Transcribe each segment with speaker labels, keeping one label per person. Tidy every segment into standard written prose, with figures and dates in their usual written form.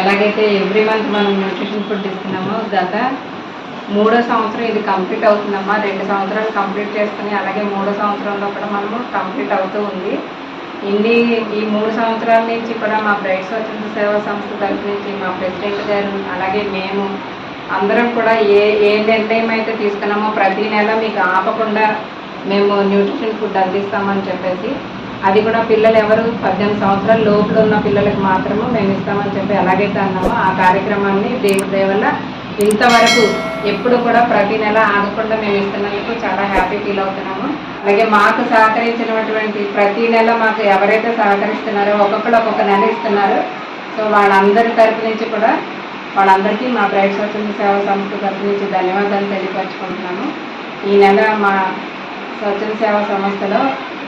Speaker 1: ఎలాగైతే every month మనం nutrition food ఇస్తున్నామో గత 3వ సంవత్సరం ఇది కంప్లీట్ అవుతుందమ్మా. 2 సంవత్సరాలు కంప్లీట్ చేసుకుని అలాగే 3వ సంవత్సరంలో కూడా మనము కంప్లీట్ అవుతూ ఉంది. ఈ 3 సంవత్సరాల నుంచి కూడా మా బ్రైట్ స్వచ్ఛంద సేవా సంస్థ తరఫు నుంచి మా ప్రెసిడెంట్ గారు అలాగే మేము అందరం కూడా ఏ నిర్ణయం అయితే తీసుకున్నామో ప్రతి నెల మీకు ఆపకుండా మేము న్యూట్రిషన్ ఫుడ్ అందిస్తామని చెప్పేసి, అది కూడా పిల్లలు ఎవరు 18 సంవత్సరాల లోపల ఉన్న పిల్లలకు మాత్రము మేము ఇస్తామని చెప్పి ఎలాగైతే అన్నామో ఆ కార్యక్రమాన్ని దేవుడి దయ వల్ల ఇంతవరకు ఎప్పుడు కూడా ప్రతి నెల ఆగకుండా మేము ఇస్తున్నందుకు చాలా హ్యాపీ ఫీల్ అవుతున్నాము. అలాగే మాకు సహకరించినటువంటి ప్రతి నెల మాకు ఎవరైతే సహకరిస్తున్నారో ఒక్కొక్కరు ఒక్కొక్క నెల ఇస్తున్నారో, సో వాళ్ళందరి తరపు నుంచి కూడా వాళ్ళందరికీ మా బ్రైట్ స్వచ్ఛంద సేవా సంస్థ తరపు నుంచి ధన్యవాదాలు తెలియపరచుకుంటున్నాము. ఈ నెల మా స్వచ్ఛంద సేవా సంస్థలో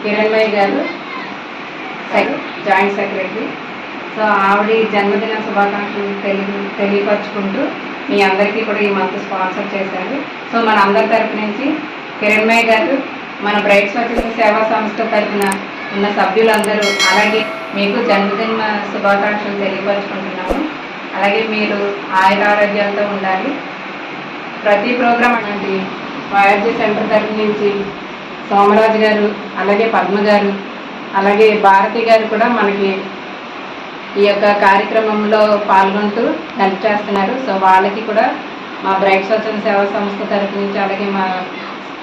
Speaker 1: కిరణ్మయ్య గారు జాయింట్ సెక్రటరీ, సో ఆవిడ జన్మదిన శుభాకాంక్షలు తెలియపరచుకుంటూ మీ అందరికీ కూడా ఈ మంత్ స్పాన్సర్ చేశారు. సో మన అందరి తరపు నుంచి కిరణ్మయ్య గారు మన బ్రైట్ స్వచ్ఛంద సేవా సంస్థ తరఫున ఉన్న సభ్యులందరూ అలాగే మీకు జన్మదిన శుభాకాంక్షలు తెలియపరచుకుంటున్నాము. అలాగే మీరు ఆయురారోగ్యాలతో ఉండాలి. ప్రతి ప్రోగ్రాం అనేది వైఆర్జీ సెంటర్ తరఫు నుంచి సోమరాజు గారు అలాగే పద్మ గారు అలాగే భారతి గారు కూడా మనకి ఈ యొక్క కార్యక్రమంలో పాల్గొంటూ హెల్ప్ చేస్తున్నారు. సో వాళ్ళకి కూడా మా బ్రైట్ స్వచ్ఛంద సేవా సంస్థ తరఫు నుంచి అలాగే మా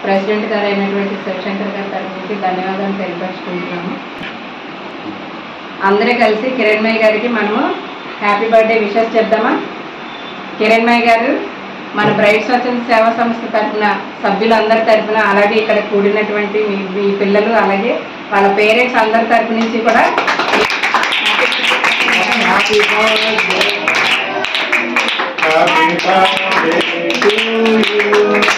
Speaker 1: ప్రెసిడెంట్ గారు అయినటువంటి శివశంకర్ గారి తరఫు నుంచి ధన్యవాదాలు తెలియపరుచుకుంటున్నాము. అందరూ కలిసి కిరణ్మయ్య గారికి మనము హ్యాపీ బర్త్డే విషెస్ చెప్దామా? కిరణ్మయ్య గారు మన బ్రైట్ స్వచ్ఛంద సేవా సంస్థ తరఫున సభ్యులందరి తరఫున అలాగే ఇక్కడ కూడినటువంటి మీ పిల్లలు అలాగే వాళ్ళ పేరెంట్స్ అందరి తరఫు నుంచి కూడా
Speaker 2: Happy birthday to you.